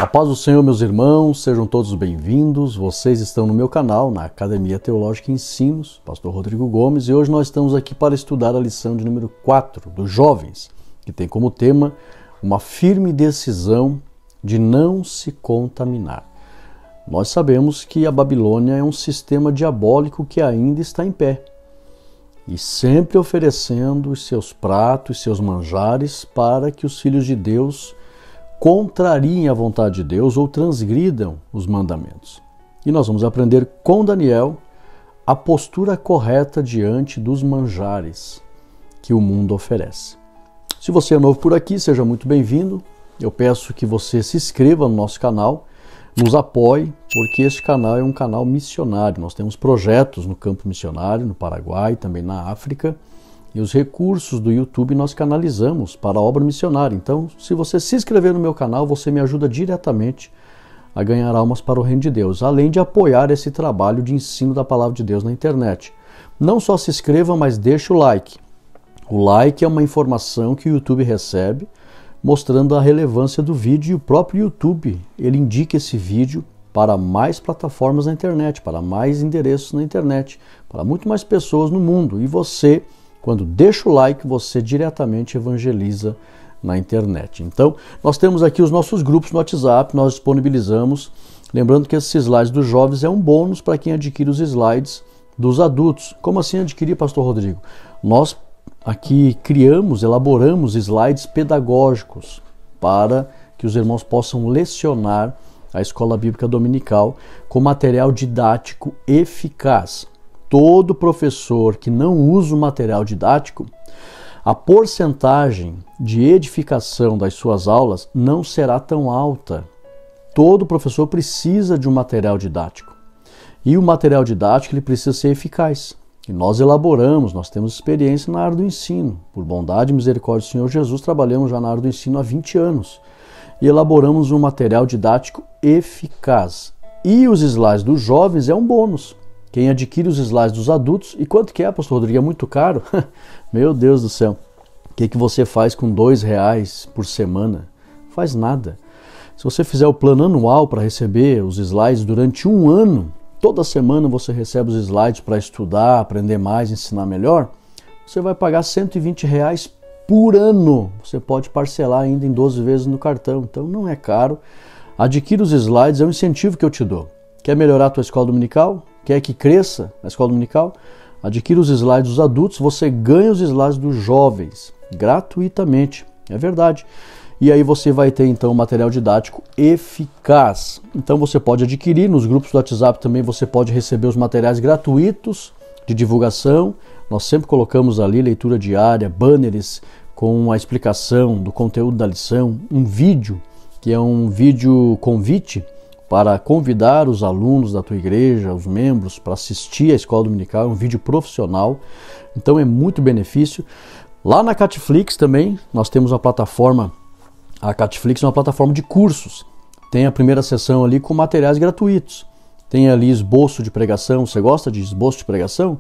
A paz do Senhor, meus irmãos, sejam todos bem-vindos. Vocês estão no meu canal, na Academia Teológica Ensinos, Pastor Rodrigo Gomes, e hoje nós estamos aqui para estudar a lição de número 4 dos jovens, que tem como tema uma firme decisão de não se contaminar. Nós sabemos que a Babilônia é um sistema diabólico que ainda está em pé e sempre oferecendo os seus pratos, seus manjares para que os filhos de Deus contrariem a vontade de Deus ou transgridam os mandamentos. E nós vamos aprender com Daniel a postura correta diante dos manjares que o mundo oferece. Se você é novo por aqui, seja muito bem-vindo. Eu peço que você se inscreva no nosso canal, nos apoie, porque este canal é um canal missionário. Nós temos projetos no campo missionário, no Paraguai, também na África, e os recursos do YouTube nós canalizamos para a obra missionária. Então, se você se inscrever no meu canal, você me ajuda diretamente a ganhar almas para o reino de Deus, além de apoiar esse trabalho de ensino da palavra de Deus na internet. Não só se inscreva, mas deixe o like. O like é uma informação que o YouTube recebe, mostrando a relevância do vídeo, e o próprio YouTube, ele indica esse vídeo para mais plataformas na internet, para mais endereços na internet, para muito mais pessoas no mundo. E você, quando deixa o like, você diretamente evangeliza na internet. Então, nós temos aqui os nossos grupos no WhatsApp, nós disponibilizamos. Lembrando que esses slides dos jovens é um bônus para quem adquire os slides dos adultos. Como assim adquirir, Pastor Rodrigo? Nós aqui elaboramos slides pedagógicos para que os irmãos possam lecionar a escola bíblica dominical com material didático eficaz. Todo professor que não usa o material didático, a porcentagem de edificação das suas aulas não será tão alta. Todo professor precisa de um material didático. E o material didático ele precisa ser eficaz. E nós elaboramos, nós temos experiência na área do ensino. Por bondade e misericórdia do Senhor Jesus, trabalhamos já na área do ensino há 20 anos. E elaboramos um material didático eficaz. E os slides dos jovens é um bônus. Quem adquire os slides dos adultos, e quanto que é, Pastor Rodrigo? É muito caro? Meu Deus do céu. O que você faz com R$2 por semana? Faz nada. Se você fizer o plano anual para receber os slides durante um ano, toda semana você recebe os slides para estudar, aprender mais, ensinar melhor, você vai pagar R$120 por ano. Você pode parcelar ainda em 12 vezes no cartão, então não é caro. Adquira os slides, é um incentivo que eu te dou. Quer melhorar a tua escola dominical? Quer que cresça a escola dominical? Adquira os slides dos adultos, você ganha os slides dos jovens, gratuitamente, é verdade. E aí você vai ter então material didático eficaz. Então você pode adquirir, nos grupos do WhatsApp também você pode receber os materiais gratuitos de divulgação. Nós sempre colocamos ali leitura diária, banners com a explicação do conteúdo da lição, um vídeo, que é um vídeo convite para convidar os alunos da tua igreja, os membros, para assistir à escola dominical, é um vídeo profissional, então é muito benefício. Lá na Catflix também, nós temos a plataforma, a Catflix é uma plataforma de cursos, tem a primeira sessão ali com materiais gratuitos, tem ali esboço de pregação, você gosta de esboço de pregação?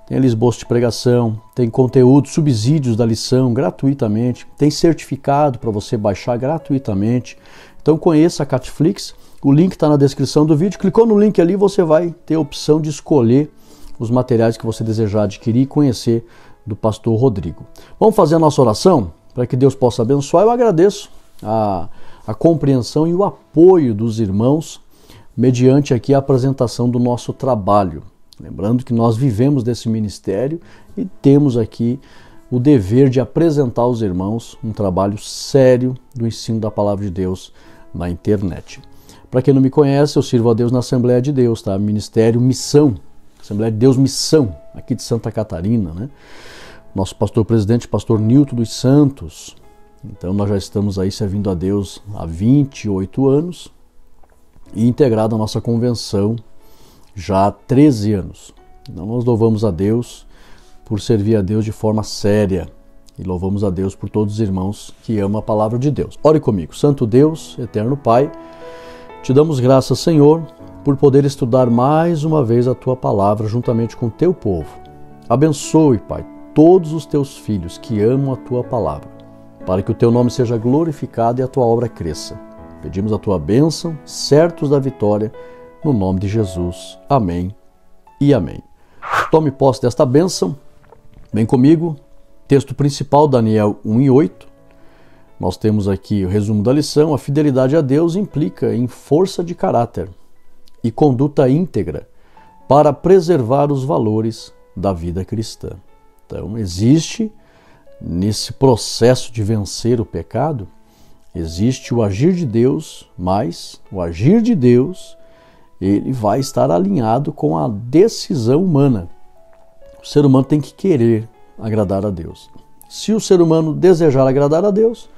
Tem ali esboço de pregação, tem conteúdo, subsídios da lição gratuitamente, tem certificado para você baixar gratuitamente, então conheça a Catflix. O link está na descrição do vídeo. Clicou no link ali, você vai ter a opção de escolher os materiais que você desejar adquirir e conhecer do Pastor Rodrigo. Vamos fazer a nossa oração para que Deus possa abençoar. Eu agradeço a compreensão e o apoio dos irmãos mediante aqui a apresentação do nosso trabalho. Lembrando que nós vivemos desse ministério e temos aqui o dever de apresentar aos irmãos um trabalho sério do ensino da palavra de Deus na internet. Para quem não me conhece, eu sirvo a Deus na Assembleia de Deus, tá? Ministério Missão, Assembleia de Deus Missão, aqui de Santa Catarina, né? Nosso pastor-presidente, pastor Nilton dos Santos. Então nós já estamos aí servindo a Deus há 28 anos e integrado à nossa convenção já há 13 anos. Então nós louvamos a Deus por servir a Deus de forma séria e louvamos a Deus por todos os irmãos que amam a palavra de Deus. Ore comigo. Santo Deus, eterno Pai, te damos graças, Senhor, por poder estudar mais uma vez a Tua palavra juntamente com o Teu povo. Abençoe, Pai, todos os Teus filhos que amam a Tua palavra, para que o Teu nome seja glorificado e a Tua obra cresça. Pedimos a tua bênção, certos da vitória, no nome de Jesus. Amém e amém. Tome posse desta bênção. Vem comigo. Texto principal, Daniel 1 e 8. Nós temos aqui o resumo da lição. A fidelidade a Deus implica em força de caráter e conduta íntegra para preservar os valores da vida cristã. Então, existe, nesse processo de vencer o pecado, existe o agir de Deus, mas o agir de Deus, ele vai estar alinhado com a decisão humana. O ser humano tem que querer agradar a Deus. Se o ser humano desejar agradar a Deus,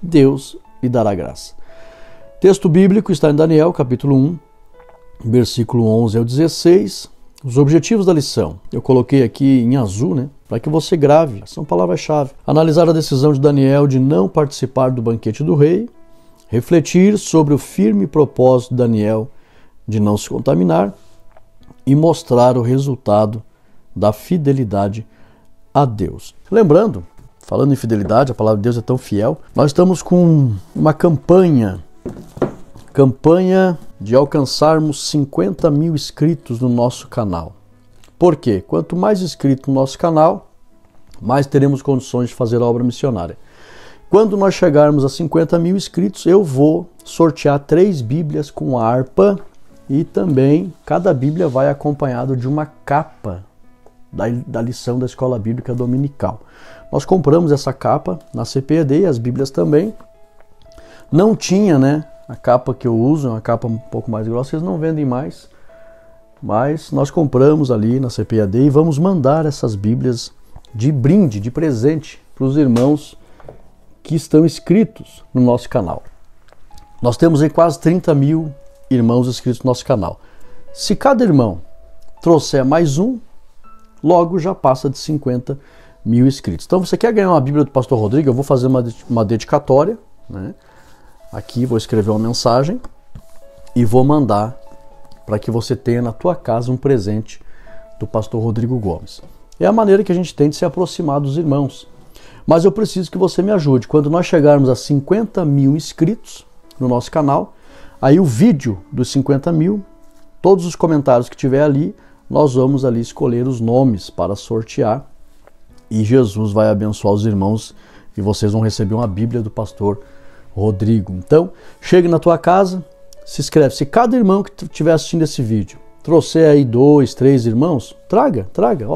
Deus lhe dará graça. Texto bíblico está em Daniel, capítulo 1, versículo 11 ao 16. Os objetivos da lição, eu coloquei aqui em azul, para que você grave, são palavras-chave. Analisar a decisão de Daniel de não participar do banquete do rei, refletir sobre o firme propósito de Daniel de não se contaminar e mostrar o resultado da fidelidade a Deus. Lembrando, falando em fidelidade, a palavra de Deus é tão fiel, nós estamos com uma campanha de alcançarmos 50 mil inscritos no nosso canal. Por quê? Quanto mais inscritos no nosso canal, mais teremos condições de fazer a obra missionária. Quando nós chegarmos a 50 mil inscritos, eu vou sortear 3 Bíblias com harpa e também cada Bíblia vai acompanhada de uma capa da lição da Escola Bíblica Dominical. Nós compramos essa capa na CPED, as Bíblias também. Não tinha, a capa que eu uso é uma capa um pouco mais grossa, eles não vendem mais, mas nós compramos ali na CPAD e vamos mandar essas Bíblias de brinde, de presente, para os irmãos que estão inscritos no nosso canal. Nós temos aí quase 30 mil irmãos inscritos no nosso canal. Se cada irmão trouxer mais um, logo já passa de 50 mil inscritos. Então, você quer ganhar uma Bíblia do Pastor Rodrigo? Eu vou fazer uma dedicatória, Aqui vou escrever uma mensagem e vou mandar para que você tenha na tua casa um presente do Pastor Rodrigo Gomes. É a maneira que a gente tem de se aproximar dos irmãos. Mas eu preciso que você me ajude. Quando nós chegarmos a 50 mil inscritos no nosso canal, aí o vídeo dos 50 mil, todos os comentários que tiver ali, nós vamos ali escolher os nomes para sortear e Jesus vai abençoar os irmãos e vocês vão receber uma Bíblia do Pastor Rodrigo. Então, chegue na tua casa, se inscreve. Se cada irmão que estiver assistindo esse vídeo trouxer aí 2, 3 irmãos, traga.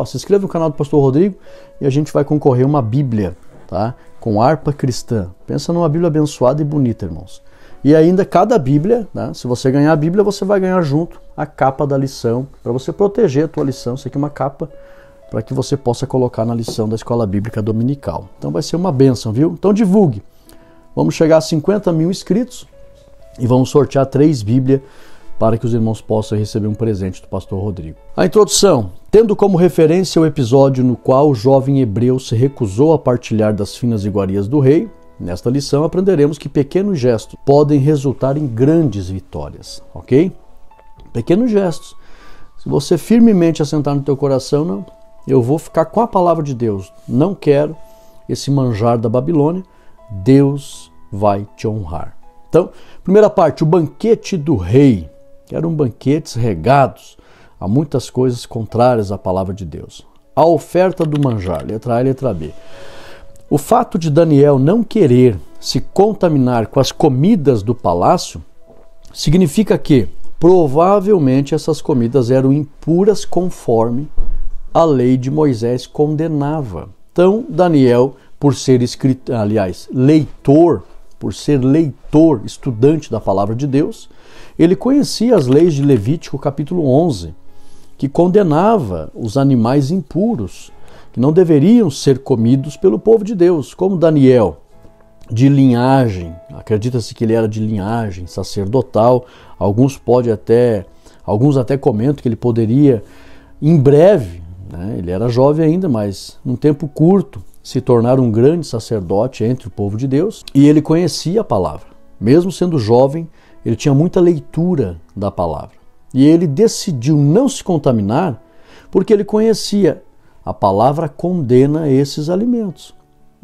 Se inscreva no canal do Pastor Rodrigo e a gente vai concorrer uma Bíblia, com harpa cristã. Pensa numa Bíblia abençoada e bonita, irmãos. E ainda cada Bíblia, se você ganhar a Bíblia, você vai ganhar junto a capa da lição, para você proteger a tua lição. Isso aqui é uma capa para que você possa colocar na lição da Escola Bíblica Dominical. Então vai ser uma bênção, viu? Então divulgue. Vamos chegar a 50 mil inscritos e vamos sortear 3 Bíblias para que os irmãos possam receber um presente do Pastor Rodrigo. A introdução. Tendo como referência o episódio no qual o jovem hebreu se recusou a partilhar das finas iguarias do rei, nesta lição aprenderemos que pequenos gestos podem resultar em grandes vitórias, ok? Pequenos gestos. Se você firmemente assentar no teu coração, não, eu vou ficar com a palavra de Deus, não quero esse manjar da Babilônia, Deus vai te honrar. Então, primeira parte, o banquete do rei. Eram banquetes regados a muitas coisas contrárias à palavra de Deus. A oferta do manjar, letra A e letra B. O fato de Daniel não querer se contaminar com as comidas do palácio significa que, provavelmente, essas comidas eram impuras conforme a lei de Moisés condenava. Então, Daniel, por ser leitor, estudante da palavra de Deus, ele conhecia as leis de Levítico capítulo 11, que condenava os animais impuros, que não deveriam ser comidos pelo povo de Deus, como Daniel, de linhagem, acredita-se que ele era de linhagem sacerdotal, alguns até comentam que ele poderia, em breve, ele era jovem ainda, mas num tempo curto, se tornar um grande sacerdote entre o povo de Deus, e ele conhecia a palavra. Mesmo sendo jovem, ele tinha muita leitura da palavra. E ele decidiu não se contaminar porque ele conhecia a palavra condena esses alimentos.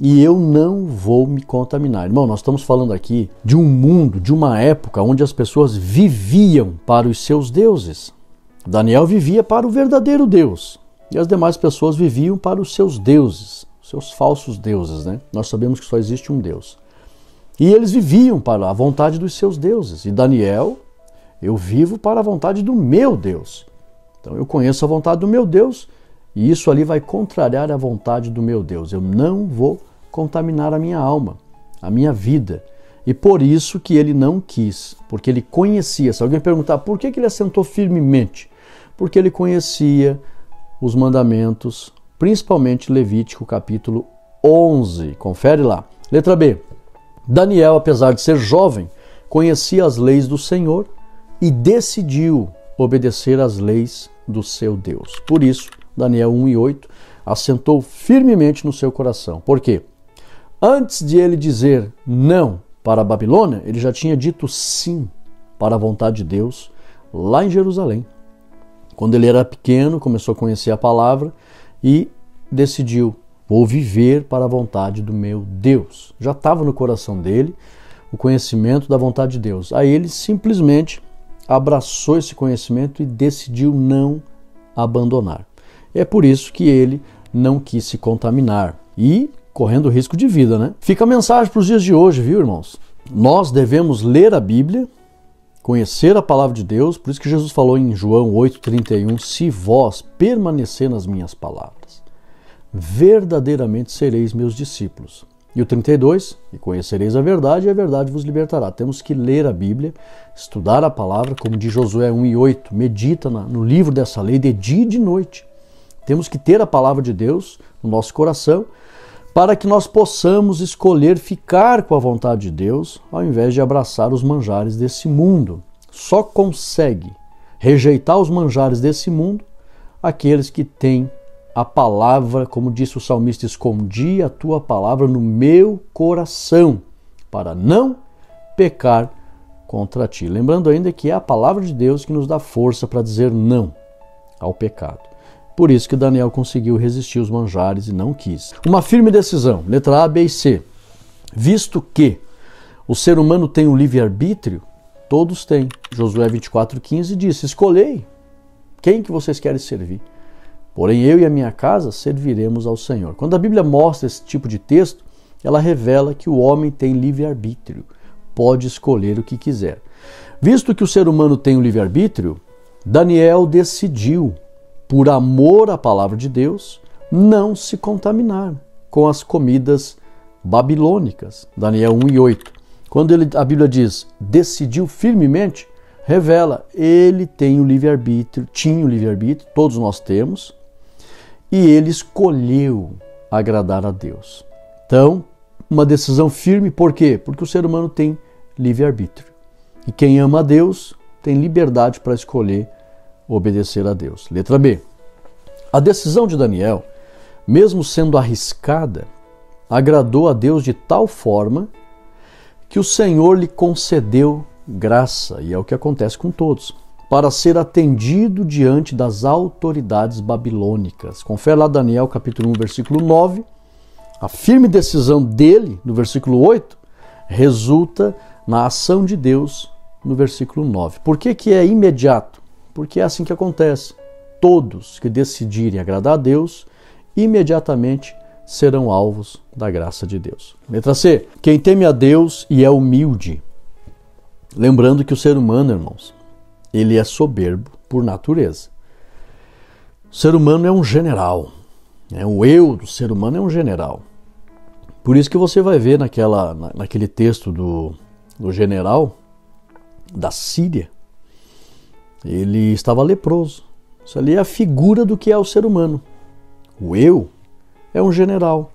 e eu não vou me contaminar. Irmão, nós estamos falando aqui de um mundo, de uma época onde as pessoas viviam para os seus deuses. Daniel vivia para o verdadeiro Deus e as demais pessoas viviam para os seus deuses, seus falsos deuses, né? Nós sabemos que só existe um Deus. E eles viviam para a vontade dos seus deuses. E Daniel, eu vivo para a vontade do meu Deus. Então eu conheço a vontade do meu Deus e isso ali vai contrariar a vontade do meu Deus. Eu não vou contaminar a minha alma, a minha vida. E por isso que ele não quis, porque ele conhecia. Se alguém perguntar por que ele assentou firmemente, porque ele conhecia os mandamentos, principalmente Levítico capítulo 11. Confere lá. Letra B. Daniel, apesar de ser jovem, conhecia as leis do Senhor e decidiu obedecer às leis do seu Deus. Por isso, Daniel 1:8 assentou firmemente no seu coração. Por quê? Antes de ele dizer não para a Babilônia, ele já tinha dito sim para a vontade de Deus lá em Jerusalém. Quando ele era pequeno, começou a conhecer a palavra e decidiu: vou viver para a vontade do meu Deus. Já estava no coração dele o conhecimento da vontade de Deus. Aí ele simplesmente abraçou esse conhecimento e decidiu não abandonar. É por isso que ele não quis se contaminar e correndo risco de vida, né? Fica a mensagem para os dias de hoje, viu, irmãos? Nós devemos ler a Bíblia, conhecer a palavra de Deus, por isso que Jesus falou em João 8,31, se vós permanecer nas minhas palavras, verdadeiramente sereis meus discípulos. E o 32, e conhecereis a verdade vos libertará. Temos que ler a Bíblia, estudar a palavra, como diz Josué 1:8, medita no livro dessa lei de dia e de noite. Temos que ter a palavra de Deus no nosso coração, para que nós possamos escolher ficar com a vontade de Deus, ao invés de abraçar os manjares desse mundo. Só consegue rejeitar os manjares desse mundo aqueles que têm a palavra, como disse o salmista, escondi a tua palavra no meu coração, para não pecar contra ti. Lembrando ainda que é a palavra de Deus que nos dá força para dizer não ao pecado. Por isso que Daniel conseguiu resistir os manjares e não quis. Uma firme decisão, letra A, B e C. Visto que o ser humano tem um livre-arbítrio, todos têm. Josué 24:15 disse, escolhei quem que vocês querem servir. Porém, eu e a minha casa serviremos ao Senhor. Quando a Bíblia mostra esse tipo de texto, ela revela que o homem tem livre-arbítrio, pode escolher o que quiser. Visto que o ser humano tem um livre-arbítrio, Daniel decidiu, por amor à palavra de Deus, não se contaminar com as comidas babilônicas. Daniel 1:8. Quando a Bíblia diz, decidiu firmemente, revela, ele tem o livre-arbítrio, tinha o livre-arbítrio, todos nós temos, e ele escolheu agradar a Deus. Então, uma decisão firme, por quê? Porque o ser humano tem livre-arbítrio. E quem ama a Deus tem liberdade para escolher obedecer a Deus. Letra B. A decisão de Daniel, mesmo sendo arriscada, agradou a Deus de tal forma que o Senhor lhe concedeu graça, e é o que acontece com todos, para ser atendido diante das autoridades babilônicas. Confere lá Daniel capítulo 1, versículo 9. A firme decisão dele, no versículo 8, resulta na ação de Deus no versículo 9. Por que que é imediato? Porque é assim que acontece. Todos que decidirem agradar a Deus, imediatamente serão alvos da graça de Deus. Letra C. Quem teme a Deus e é humilde. Lembrando que o ser humano, irmãos, ele é soberbo por natureza. O ser humano é um general. O eu do ser humano é um general. Por isso que você vai ver naquele texto do general da Síria, ele estava leproso. Isso ali é a figura do que é o ser humano. O eu é um general.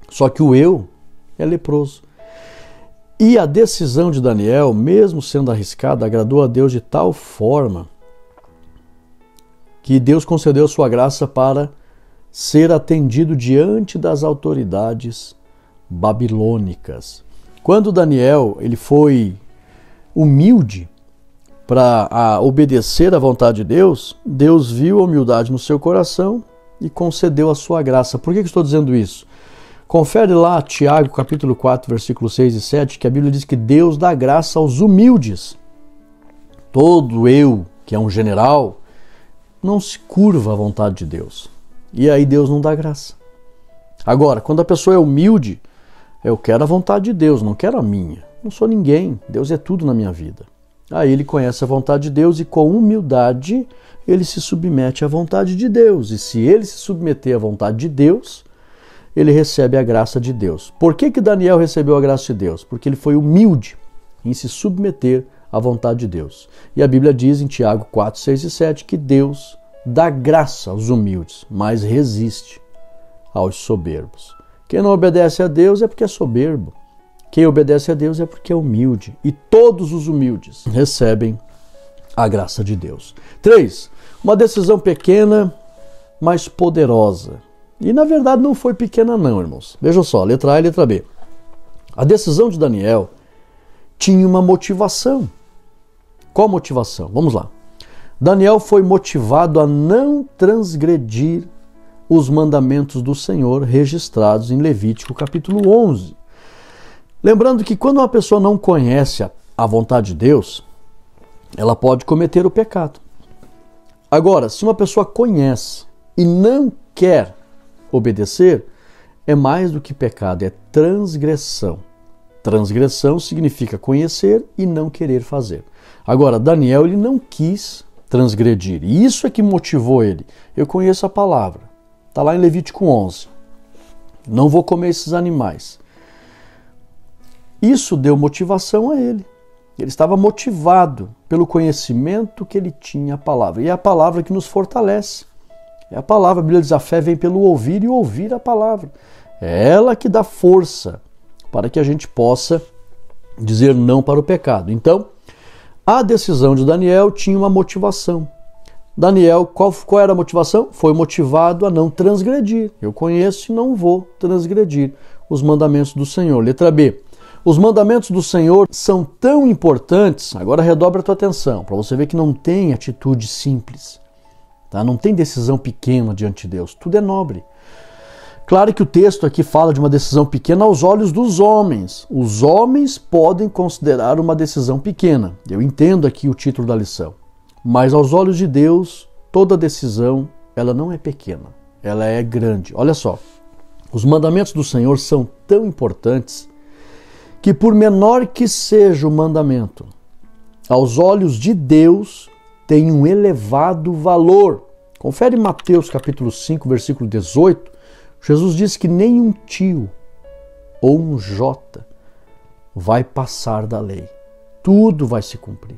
Só que o eu é leproso. E a decisão de Daniel, mesmo sendo arriscada, agradou a Deus de tal forma que Deus concedeu sua graça para ser atendido diante das autoridades babilônicas. Quando Daniel ele foi humilde para obedecer à vontade de Deus, Deus viu a humildade no seu coração e concedeu a sua graça. Por que estou dizendo isso? Confere lá Tiago capítulo 4, versículos 6 e 7, que a Bíblia diz que Deus dá graça aos humildes. Todo eu, que é um general, não se curva à vontade de Deus. E aí Deus não dá graça. Agora, quando a pessoa é humilde, eu quero a vontade de Deus, não quero a minha. Não sou ninguém, Deus é tudo na minha vida. Aí ele conhece a vontade de Deus e com humildade ele se submete à vontade de Deus. E se ele se submeter à vontade de Deus, ele recebe a graça de Deus. Por que Daniel recebeu a graça de Deus? Porque ele foi humilde em se submeter à vontade de Deus. E a Bíblia diz em Tiago 4, 6 e 7 que Deus dá graça aos humildes, mas resiste aos soberbos. Quem não obedece a Deus é porque é soberbo. Quem obedece a Deus é porque é humilde. E todos os humildes recebem a graça de Deus. 3. Uma decisão pequena, mas poderosa. E na verdade não foi pequena não, irmãos. Vejam só, letra A e letra B. A decisão de Daniel tinha uma motivação. Qual motivação? Vamos lá. Daniel foi motivado a não transgredir os mandamentos do Senhor registrados em Levítico capítulo 11. Lembrando que quando uma pessoa não conhece a vontade de Deus, ela pode cometer o pecado. Agora, se uma pessoa conhece e não quer obedecer, é mais do que pecado, é transgressão. Transgressão significa conhecer e não querer fazer. Agora, Daniel ele não quis transgredir, e isso é que motivou ele. Eu conheço a palavra, está lá em Levítico 11. Não vou comer esses animais. Isso deu motivação a ele. Ele estava motivado pelo conhecimento que ele tinha a palavra. E é a palavra que nos fortalece. É a palavra, a Bíblia diz, a fé vem pelo ouvir e ouvir a palavra. É ela que dá força para que a gente possa dizer não para o pecado. Então, a decisão de Daniel tinha uma motivação. Daniel, qual era a motivação? Foi motivado a não transgredir. Eu conheço e não vou transgredir os mandamentos do Senhor. Letra B. Os mandamentos do Senhor são tão importantes, agora redobra a tua atenção, para você ver que não tem atitude simples, tá? Não tem decisão pequena diante de Deus, tudo é nobre. Claro que o texto aqui fala de uma decisão pequena aos olhos dos homens. Os homens podem considerar uma decisão pequena, eu entendo aqui o título da lição, mas aos olhos de Deus, toda decisão, ela não é pequena, ela é grande. Olha só, os mandamentos do Senhor são tão importantes que por menor que seja o mandamento, aos olhos de Deus tem um elevado valor. Confere Mateus capítulo 5, versículo 18, Jesus diz que nem um tio ou um jota vai passar da lei. Tudo vai se cumprir.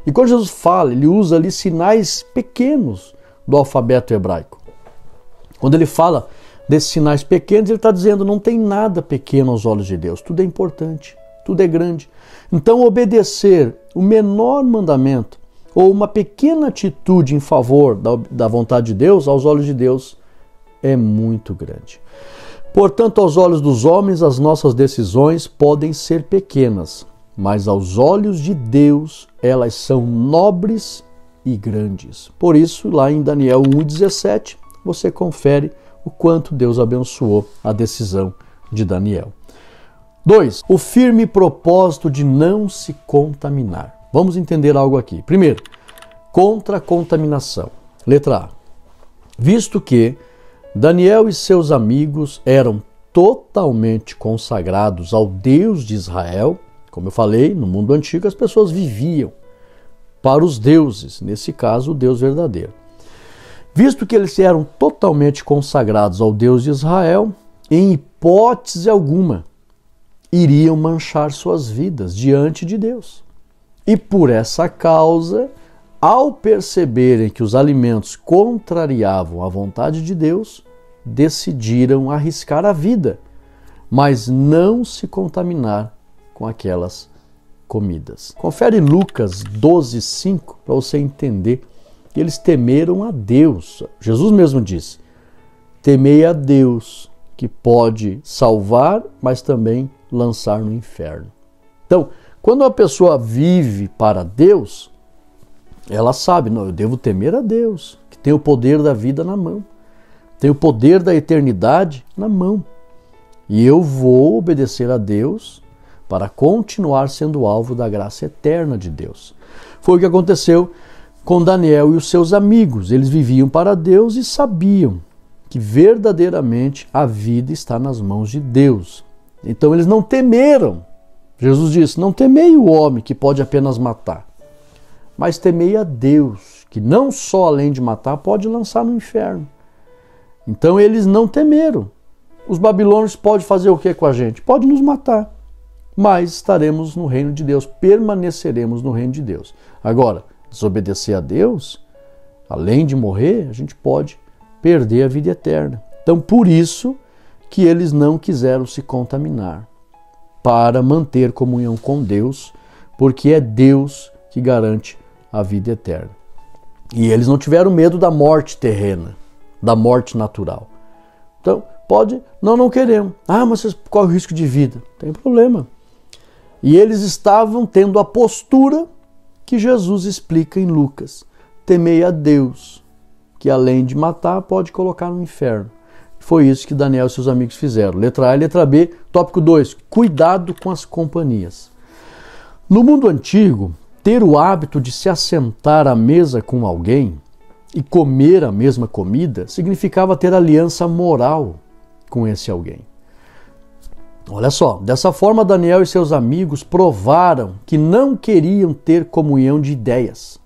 E quando Jesus fala, ele usa ali sinais pequenos do alfabeto hebraico. Quando ele fala desses sinais pequenos, ele está dizendo não tem nada pequeno aos olhos de Deus. Tudo é importante, tudo é grande. Então obedecer o menor mandamento ou uma pequena atitude em favor da vontade de Deus, aos olhos de Deus, é muito grande. Portanto, aos olhos dos homens, as nossas decisões podem ser pequenas, mas aos olhos de Deus, elas são nobres e grandes. Por isso, lá em Daniel 1,17, você confere o quanto Deus abençoou a decisão de Daniel. 2. O firme propósito de não se contaminar. Vamos entender algo aqui. Primeiro, contra a contaminação. Letra A. Visto que Daniel e seus amigos eram totalmente consagrados ao Deus de Israel, como eu falei, no mundo antigo as pessoas viviam para os deuses, nesse caso o Deus verdadeiro. Visto que eles eram totalmente consagrados ao Deus de Israel, em hipótese alguma iriam manchar suas vidas diante de Deus. E por essa causa, ao perceberem que os alimentos contrariavam a vontade de Deus, decidiram arriscar a vida, mas não se contaminar com aquelas comidas. Confere Lucas 12:5 para você entender que eles temeram a Deus. Jesus mesmo disse: temei a Deus, que pode salvar, mas também lançar no inferno. Então, quando uma pessoa vive para Deus, ela sabe, não, eu devo temer a Deus, que tem o poder da vida na mão, tem o poder da eternidade na mão. E eu vou obedecer a Deus para continuar sendo alvo da graça eterna de Deus. Foi o que aconteceu com Daniel e os seus amigos. Eles viviam para Deus e sabiam que verdadeiramente a vida está nas mãos de Deus. Então eles não temeram. Jesus disse: não temei o homem que pode apenas matar, mas temei a Deus, que não só além de matar, pode lançar no inferno. Então eles não temeram. Os babilônios podem fazer o que com a gente? Pode nos matar, mas estaremos no reino de Deus, permaneceremos no reino de Deus. Agora, desobedecer a Deus, além de morrer, a gente pode perder a vida eterna. Então, por isso que eles não quiseram se contaminar, para manter comunhão com Deus, porque é Deus que garante a vida eterna. E eles não tiveram medo da morte terrena, da morte natural. Então, não queremos. Mas vocês correm o risco de vida. Não tem problema. E eles estavam tendo a postura que Jesus explica em Lucas. Temei a Deus, que além de matar, pode colocar no inferno. Foi isso que Daniel e seus amigos fizeram. Letra A e letra B. Tópico 2. Cuidado com as companhias. No mundo antigo, ter o hábito de se assentar à mesa com alguém e comer a mesma comida significava ter aliança moral com esse alguém. Olha só, dessa forma Daniel e seus amigos provaram que não queriam ter comunhão de ideias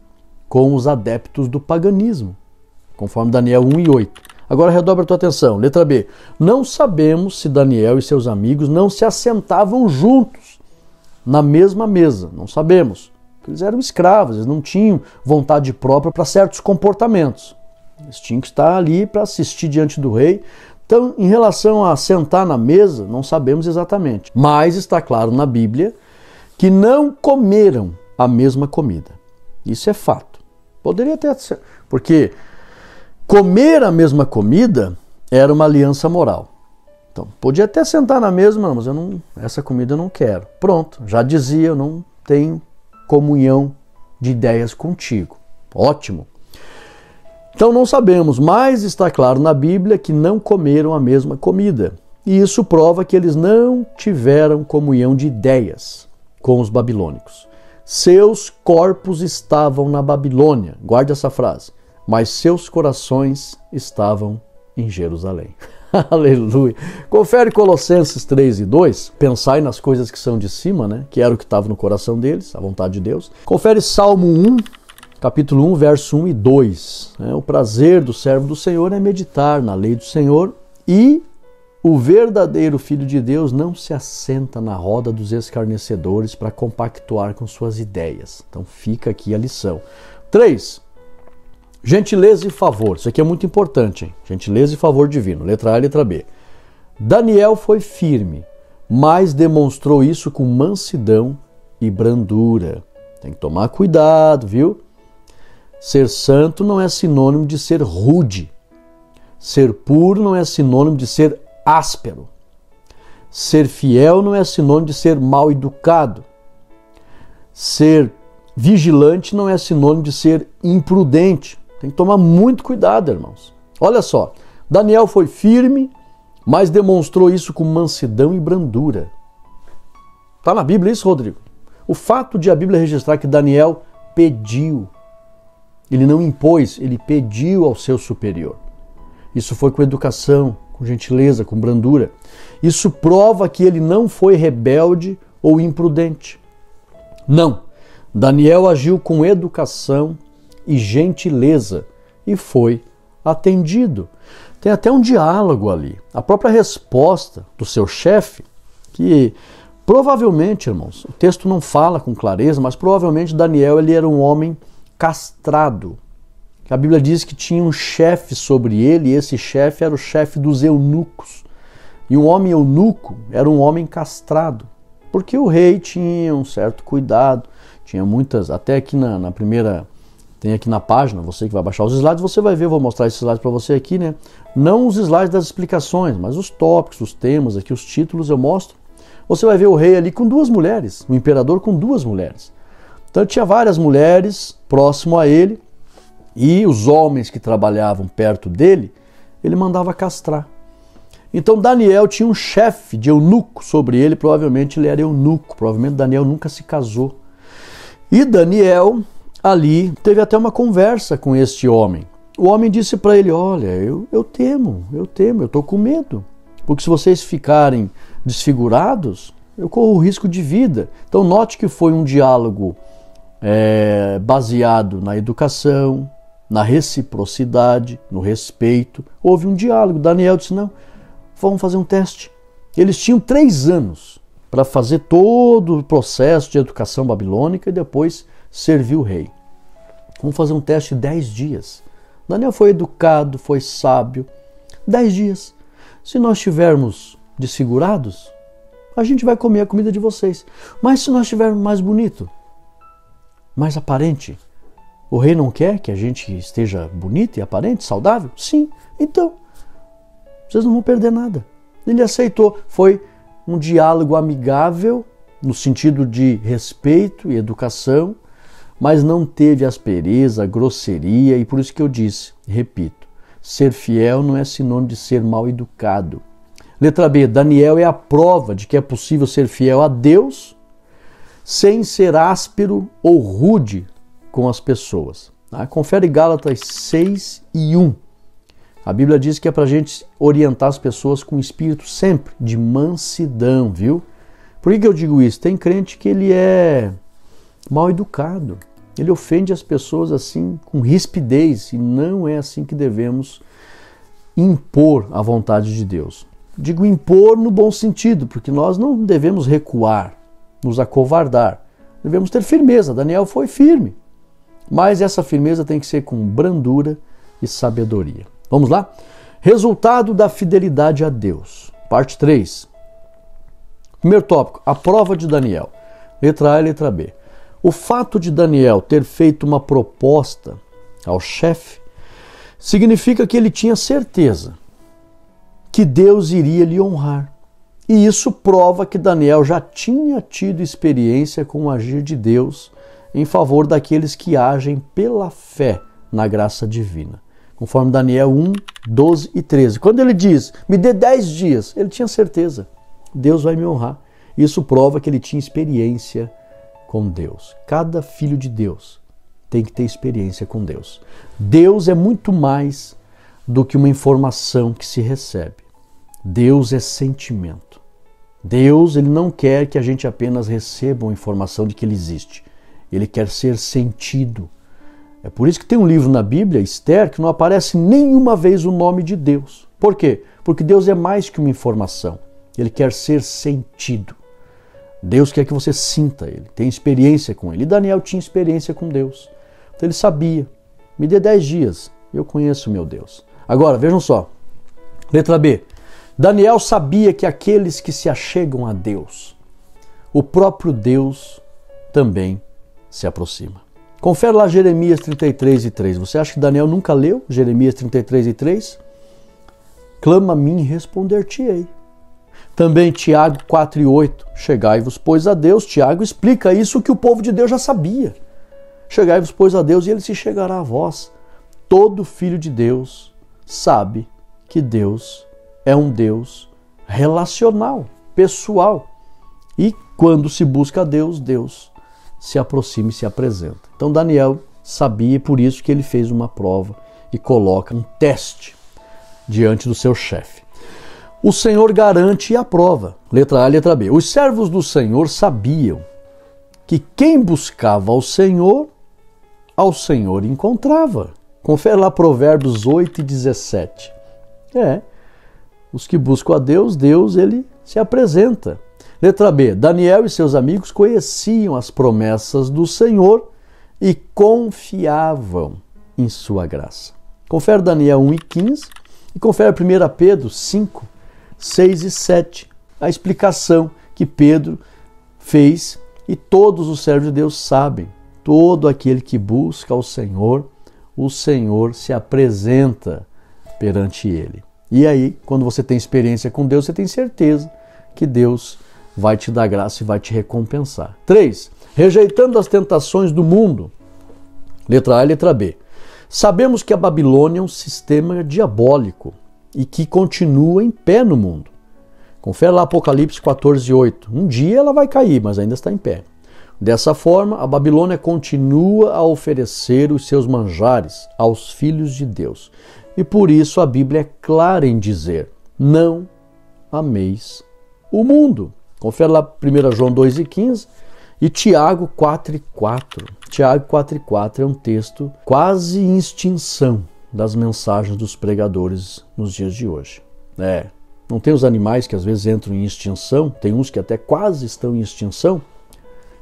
com os adeptos do paganismo, conforme Daniel 1 e 8. Agora redobra a tua atenção. Letra B. Não sabemos se Daniel e seus amigos não se assentavam juntos na mesma mesa. Não sabemos. Eles eram escravos, eles não tinham vontade própria para certos comportamentos. Eles tinham que estar ali para assistir diante do rei. Então, em relação a sentar na mesa, não sabemos exatamente. Mas está claro na Bíblia que não comeram a mesma comida. Isso é fato. Poderia até ser, porque comer a mesma comida era uma aliança moral. Então, podia até sentar na mesma, mas essa comida eu não quero. Pronto, já dizia, eu não tenho comunhão de ideias contigo. Ótimo. Então não sabemos, mas está claro na Bíblia que não comeram a mesma comida. E isso prova que eles não tiveram comunhão de ideias com os babilônicos. Seus corpos estavam na Babilônia, guarde essa frase, mas seus corações estavam em Jerusalém. Aleluia! Confere Colossenses 3 e 2, pensai nas coisas que são de cima, né? Que era o que estava no coração deles, a vontade de Deus. Confere Salmo 1, capítulo 1, verso 1 e 2. O prazer do servo do Senhor é meditar na lei do Senhor, e o verdadeiro Filho de Deus não se assenta na roda dos escarnecedores para compactuar com suas ideias. Então fica aqui a lição. 3. Gentileza e favor. Isso aqui é muito importante, hein? Gentileza e favor divino. Letra A e letra B. Daniel foi firme, mas demonstrou isso com mansidão e brandura. Tem que tomar cuidado, viu? Ser santo não é sinônimo de ser rude. Ser puro não é sinônimo de ser áspero. Ser fiel não é sinônimo de ser mal educado. Ser vigilante não é sinônimo de ser imprudente. Tem que tomar muito cuidado, irmãos. Olha só, Daniel foi firme, mas demonstrou isso com mansidão e brandura. Está na Bíblia isso, Rodrigo? O fato de a Bíblia registrar que Daniel pediu, ele não impôs, ele pediu ao seu superior. Isso foi com educação, com gentileza, com brandura. Isso prova que ele não foi rebelde ou imprudente. Não, Daniel agiu com educação e gentileza e foi atendido. Tem até um diálogo ali. A própria resposta do seu chefe, que provavelmente, irmãos, o texto não fala com clareza, mas provavelmente Daniel ele era um homem castrado. A Bíblia diz que tinha um chefe sobre ele, e esse chefe era o chefe dos eunucos. E um homem eunuco era um homem castrado, porque o rei tinha um certo cuidado, tinha muitas, até aqui na primeira, tem aqui na página, você que vai baixar os slides, você vai ver, eu vou mostrar esses slides para você aqui, né? Não os slides das explicações, mas os tópicos, os temas, aqui os títulos eu mostro. Você vai ver o rei ali com 2 mulheres, o imperador com 2 mulheres. Então tinha várias mulheres próximo a ele, e os homens que trabalhavam perto dele, ele mandava castrar. Então Daniel tinha um chefe de eunuco sobre ele, provavelmente ele era eunuco, provavelmente Daniel nunca se casou. E Daniel ali teve até uma conversa com este homem. O homem disse para ele, olha, eu temo, eu estou com medo, porque se vocês ficarem desfigurados, eu corro risco de vida. Então note que foi um diálogo baseado na educação, na reciprocidade, no respeito. Houve um diálogo. Daniel disse, não, vamos fazer um teste. Eles tinham 3 anos para fazer todo o processo de educação babilônica e depois servir o rei. Vamos fazer um teste de 10 dias. Daniel foi educado, foi sábio. 10 dias. Se nós estivermos desfigurados, a gente vai comer a comida de vocês. Mas se nós estivermos mais bonito, mais aparente, o rei não quer que a gente esteja bonito e aparente, saudável? Sim, então, vocês não vão perder nada. Ele aceitou. Foi um diálogo amigável, no sentido de respeito e educação, mas não teve aspereza, grosseria, e por isso que eu disse, repito, ser fiel não é sinônimo de ser mal educado. Letra B, Daniel é a prova de que é possível ser fiel a Deus sem ser áspero ou rude com as pessoas. Confere Gálatas 6:1. A Bíblia diz que é para a gente orientar as pessoas com espírito sempre de mansidão, viu? Por que eu digo isso? Tem crente que ele é mal educado. Ele ofende as pessoas assim com rispidez e não é assim que devemos impor a vontade de Deus. Digo impor no bom sentido, porque nós não devemos recuar, nos acovardar. Devemos ter firmeza. Daniel foi firme. Mas essa firmeza tem que ser com brandura e sabedoria. Vamos lá? Resultado da fidelidade a Deus. Parte 3. Primeiro tópico, a prova de Daniel. Letra A e letra B. O fato de Daniel ter feito uma proposta ao chefe significa que ele tinha certeza que Deus iria lhe honrar. E isso prova que Daniel já tinha tido experiência com o agir de Deus em favor daqueles que agem pela fé na graça divina. Conforme Daniel 1, 12 e 13. Quando ele diz, me dê 10 dias, ele tinha certeza, Deus vai me honrar. Isso prova que ele tinha experiência com Deus. Cada filho de Deus tem que ter experiência com Deus. Deus é muito mais do que uma informação que se recebe. Deus é sentimento. Deus, ele não quer que a gente apenas receba uma informação de que ele existe. Ele quer ser sentido. É por isso que tem um livro na Bíblia, Esther, que não aparece nenhuma vez o nome de Deus. Por quê? Porque Deus é mais que uma informação. Ele quer ser sentido. Deus quer que você sinta ele, tenha experiência com ele. E Daniel tinha experiência com Deus. Então ele sabia, me dê 10 dias, eu conheço o meu Deus. Agora, vejam só, letra B. Daniel sabia que aqueles que se achegam a Deus, o próprio Deus também se aproxima. Confere lá Jeremias 33:3. Você acha que Daniel nunca leu Jeremias 33:3? Clama a mim e responder-te-ei. Também Tiago 4:8. Chegai-vos, pois, a Deus. Tiago explica isso que o povo de Deus já sabia. Chegai-vos, pois, a Deus e ele se chegará a vós. Todo filho de Deus sabe que Deus é um Deus relacional, pessoal. E quando se busca a Deus, Deus se aproxima e se apresenta. Então Daniel sabia, por isso que ele fez uma prova e coloca um teste diante do seu chefe. O Senhor garante a prova. Letra A, letra B. Os servos do Senhor sabiam que quem buscava ao Senhor encontrava. Confere lá Provérbios 8:17. Os que buscam a Deus, Deus ele se apresenta. Letra B. Daniel e seus amigos conheciam as promessas do Senhor e confiavam em sua graça. Confere Daniel 1:15 e confere 1 Pedro 5, 6 e 7. A explicação que Pedro fez e todos os servos de Deus sabem. Todo aquele que busca o Senhor se apresenta perante ele. E aí, quando você tem experiência com Deus, você tem certeza que Deus vai te dar graça e vai te recompensar. 3. Rejeitando as tentações do mundo. Letra A e letra B. Sabemos que a Babilônia é um sistema diabólico e que continua em pé no mundo. Confere lá Apocalipse 14:8. Um dia ela vai cair, mas ainda está em pé. Dessa forma, a Babilônia continua a oferecer os seus manjares aos filhos de Deus. E por isso a Bíblia é clara em dizer: não ameis o mundo. Confere lá 1 João 2:15 e Tiago 4:4. Tiago 4:4 é um texto quase em extinção das mensagens dos pregadores nos dias de hoje. Não tem os animais que às vezes entram em extinção, tem uns que até quase estão em extinção.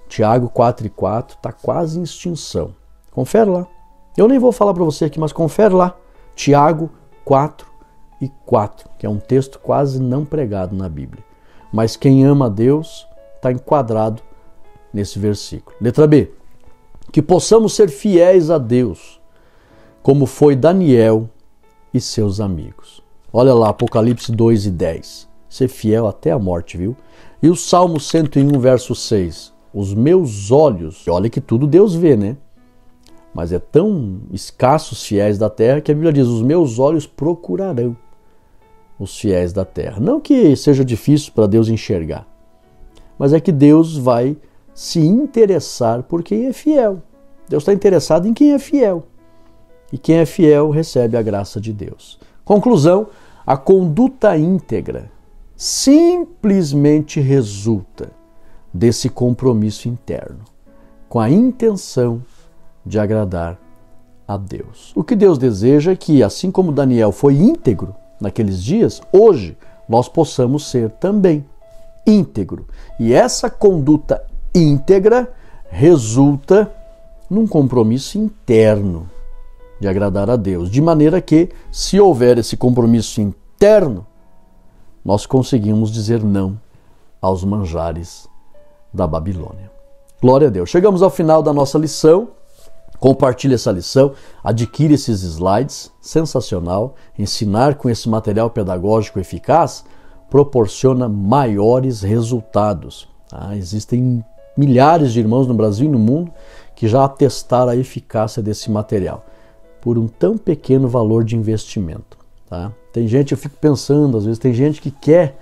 Tiago 4:4 está quase em extinção. Confere lá. Eu nem vou falar para você aqui, mas confere lá. Tiago 4:4, que é um texto quase não pregado na Bíblia. Mas quem ama a Deus está enquadrado nesse versículo. Letra B. Que possamos ser fiéis a Deus, como foi Daniel e seus amigos. Olha lá, Apocalipse 2:10. Ser fiel até a morte, viu? E o Salmo 101, verso 6. Os meus olhos, olha que tudo Deus vê, né? Mas é tão escassos fiéis da terra que a Bíblia diz: os meus olhos procurarão os fiéis da terra. Não que seja difícil para Deus enxergar, mas é que Deus vai se interessar por quem é fiel. Deus está interessado em quem é fiel. E quem é fiel recebe a graça de Deus. Conclusão: a conduta íntegra simplesmente resulta desse compromisso interno, com a intenção de agradar a Deus. O que Deus deseja é que, assim como Daniel foi íntegro naqueles dias, hoje nós possamos ser também íntegro. E essa conduta íntegra resulta num compromisso interno de agradar a Deus, de maneira que, se houver esse compromisso interno, nós conseguimos dizer não aos manjares da Babilônia. Glória a Deus. Chegamos ao final da nossa lição. Compartilhe essa lição, adquire esses slides, sensacional. Ensinar com esse material pedagógico eficaz proporciona maiores resultados. Existem milhares de irmãos no Brasil e no mundo que já atestaram a eficácia desse material por um tão pequeno valor de investimento. Tem gente, eu fico pensando, às vezes tem gente que quer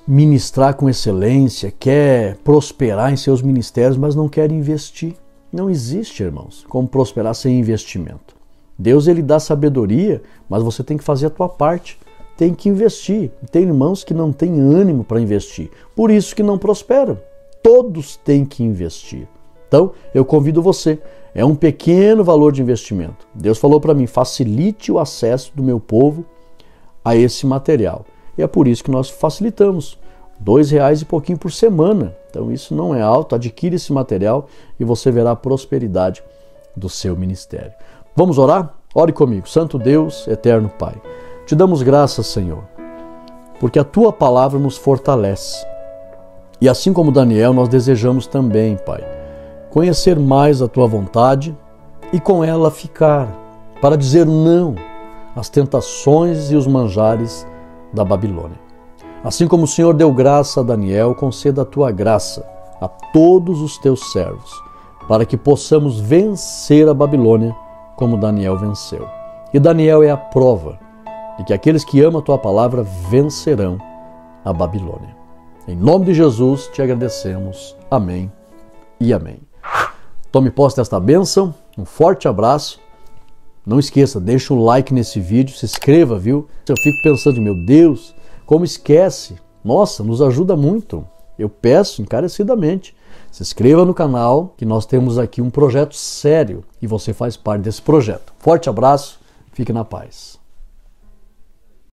ministrar com excelência, quer prosperar em seus ministérios, mas não quer investir. Não existe, irmãos, como prosperar sem investimento. Deus, ele dá sabedoria, mas você tem que fazer a tua parte, tem que investir. Tem irmãos que não têm ânimo para investir, por isso que não prosperam. Todos têm que investir. Então, eu convido você, é um pequeno valor de investimento. Deus falou para mim: facilite o acesso do meu povo a esse material. E é por isso que nós facilitamos. R$2 e pouquinho por semana. Então isso não é alto. Adquire esse material e você verá a prosperidade do seu ministério. Vamos orar? Ore comigo. Santo Deus, eterno Pai, te damos graças, Senhor, porque a tua palavra nos fortalece. E assim como Daniel, nós desejamos também, Pai, conhecer mais a tua vontade e com ela ficar, para dizer não às tentações e os manjares da Babilônia. Assim como o Senhor deu graça a Daniel, conceda a tua graça a todos os teus servos, para que possamos vencer a Babilônia como Daniel venceu. E Daniel é a prova de que aqueles que amam a tua palavra vencerão a Babilônia. Em nome de Jesus te agradecemos. Amém e amém. Tome posse desta bênção, um forte abraço. Não esqueça, deixa um like nesse vídeo, se inscreva, viu? Eu fico pensando, meu Deus, como esquece? Nossa, nos ajuda muito. Eu peço encarecidamente, se inscreva no canal, que nós temos aqui um projeto sério e você faz parte desse projeto. Forte abraço, fique na paz.